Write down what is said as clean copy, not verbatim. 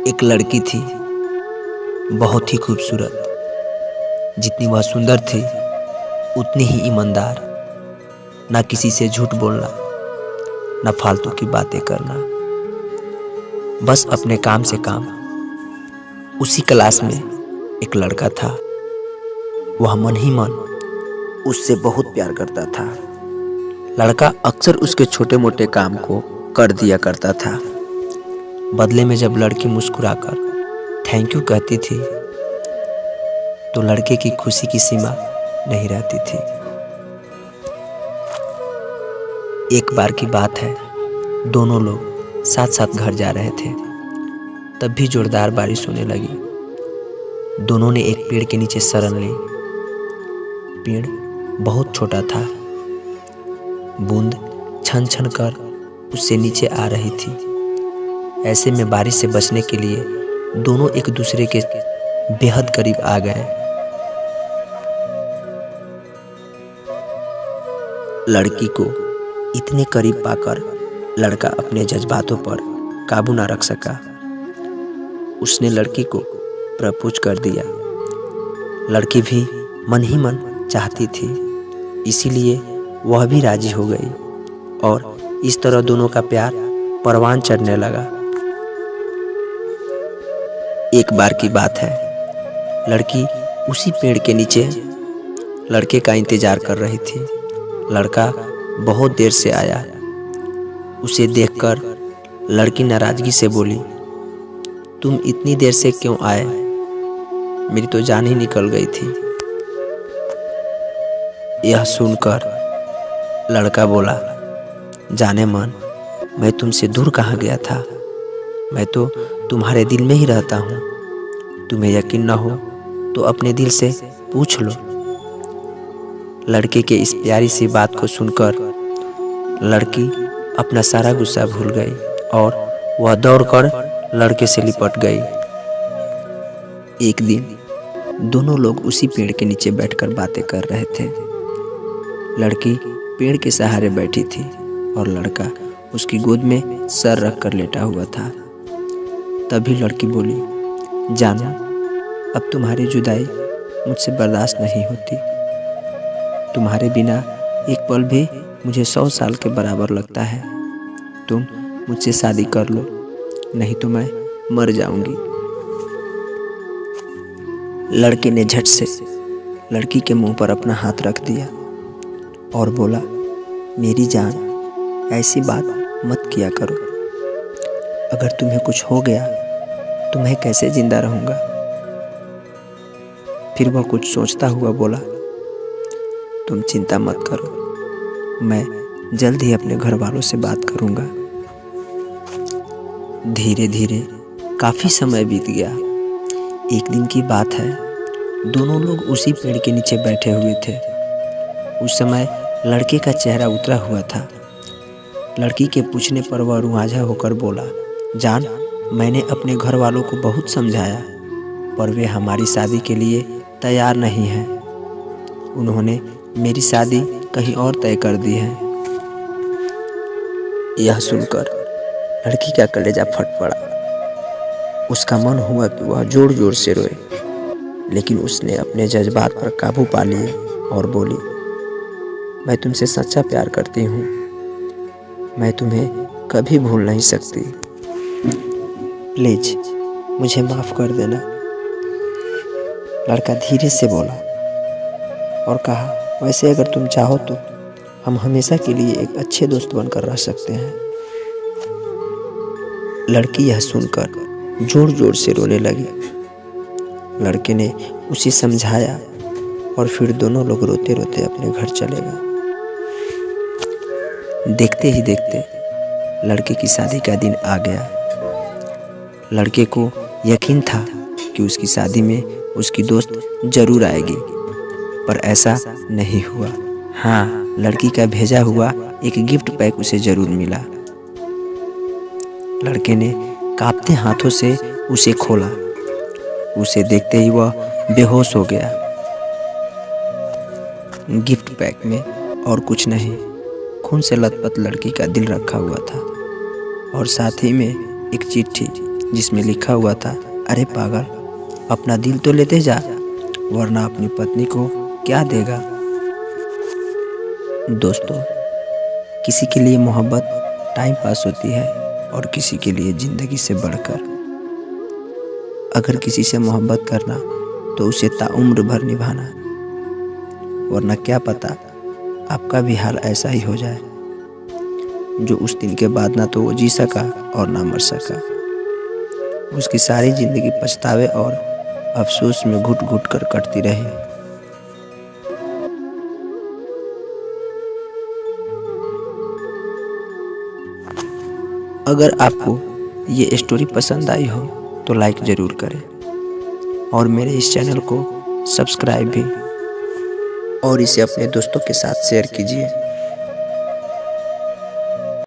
एक लड़की थी, बहुत ही खूबसूरत। जितनी वह सुंदर थी उतनी ही ईमानदार। ना किसी से झूठ बोलना, ना फालतू की बातें करना, बस अपने काम से काम। उसी क्लास में एक लड़का था। वह मन ही मन उससे बहुत प्यार करता था। लड़का अक्सर उसके छोटे मोटे काम को कर दिया करता था। बदले में जब लड़की मुस्कुराकर थैंक यू कहती थी तो लड़के की खुशी की सीमा नहीं रहती थी। एक बार की बात है, दोनों लोग साथ साथ घर जा रहे थे। तब भी जोरदार बारिश होने लगी। दोनों ने एक पेड़ के नीचे शरण ली। पेड़ बहुत छोटा था। बूंद छन छन कर उससे नीचे आ रही थी। ऐसे में बारिश से बचने के लिए दोनों एक दूसरे के बेहद करीब आ गए। लड़की को इतने करीब पाकर लड़का अपने जज्बातों पर काबू ना रख सका। उसने लड़की को प्रपोज कर दिया। लड़की भी मन ही मन चाहती थी, इसीलिए वह भी राजी हो गई और इस तरह दोनों का प्यार परवान चढ़ने लगा। एक बार की बात है, लड़की उसी पेड़ के नीचे लड़के का इंतजार कर रही थी। लड़का बहुत देर से आया। उसे देखकर लड़की नाराजगी से बोली, तुम इतनी देर से क्यों आए? मेरी तो जान ही निकल गई थी। यह सुनकर लड़का बोला, जाने मन, मैं तुमसे दूर कहाँ गया था? मैं तो तुम्हारे दिल में ही रहता हूँ। तुम्हें यकीन न हो तो अपने दिल से पूछ लो। लड़के के इस प्यारी सी बात को सुनकर लड़की अपना सारा गुस्सा भूल गई और वह दौड़कर लड़के से लिपट गई। एक दिन दोनों लोग उसी पेड़ के नीचे बैठकर बातें कर रहे थे। लड़की पेड़ के सहारे बैठी थी और लड़का उसकी गोद में सर रखकर लेटा हुआ था। तभी लड़की बोली, जानो, अब तुम्हारी जुदाई मुझसे बर्दाश्त नहीं होती। तुम्हारे बिना एक पल भी मुझे 100 साल के बराबर लगता है। तुम मुझसे शादी कर लो, नहीं तो मैं मर जाऊंगी। लड़के ने झट से लड़की के मुंह पर अपना हाथ रख दिया और बोला, मेरी जान, ऐसी बात मत किया करो। अगर तुम्हें कुछ हो गया तो मैं कैसे जिंदा रहूंगा? फिर वह कुछ सोचता हुआ बोला, तुम चिंता मत करो, मैं जल्द ही अपने घर वालों से बात करूंगा। धीरे धीरे काफी समय बीत गया। एक दिन की बात है, दोनों लोग उसी पेड़ के नीचे बैठे हुए थे। उस समय लड़के का चेहरा उतरा हुआ था। लड़की के पूछने पर वह रुआंझा होकर बोला, जान, मैंने अपने घर वालों को बहुत समझाया पर वे हमारी शादी के लिए तैयार नहीं हैं। उन्होंने मेरी शादी कहीं और तय कर दी है। यह सुनकर लड़की का कलेजा फट पड़ा। उसका मन हुआ कि वह जोर जोर से रोए, लेकिन उसने अपने जज्बात पर काबू पा लिए और बोली, मैं तुमसे सच्चा प्यार करती हूँ। मैं तुम्हें कभी भूल नहीं सकती। प्लीज मुझे माफ कर देना। लड़का धीरे से बोला और कहा, वैसे अगर तुम चाहो तो हम हमेशा के लिए एक अच्छे दोस्त बनकर रह सकते हैं। लड़की यह सुनकर जोर जोर से रोने लगी। लड़के ने उसे समझाया और फिर दोनों लोग रोते रोते अपने घर चले गए। देखते ही देखते लड़के की शादी का दिन आ गया। लड़के को यकीन था कि उसकी शादी में उसकी दोस्त जरूर आएगी, पर ऐसा नहीं हुआ। हाँ, लड़की का भेजा हुआ एक गिफ्ट पैक उसे जरूर मिला। लड़के ने कांपते हाथों से उसे खोला। उसे देखते ही वह बेहोश हो गया। गिफ्ट पैक में और कुछ नहीं, खून से लथपथ लड़की का दिल रखा हुआ था और साथ ही में एक चिट्ठी जिसमें लिखा हुआ था, अरे पागल, अपना दिल तो लेते जा, वरना अपनी पत्नी को क्या देगा। दोस्तों, किसी के लिए मोहब्बत टाइम पास होती है और किसी के लिए ज़िंदगी से बढ़कर। अगर किसी से मोहब्बत करना तो उसे ताउम्र भर निभाना, वरना क्या पता आपका भी हाल ऐसा ही हो जाए जो उस दिन के बाद ना तो वो जी सका और ना मर सका। उसकी सारी ज़िंदगी पछतावे और अफसोस में घुट घुट कर कटती रही। अगर आपको ये स्टोरी पसंद आई हो तो लाइक ज़रूर करें और मेरे इस चैनल को सब्सक्राइब भी, और इसे अपने दोस्तों के साथ शेयर कीजिए।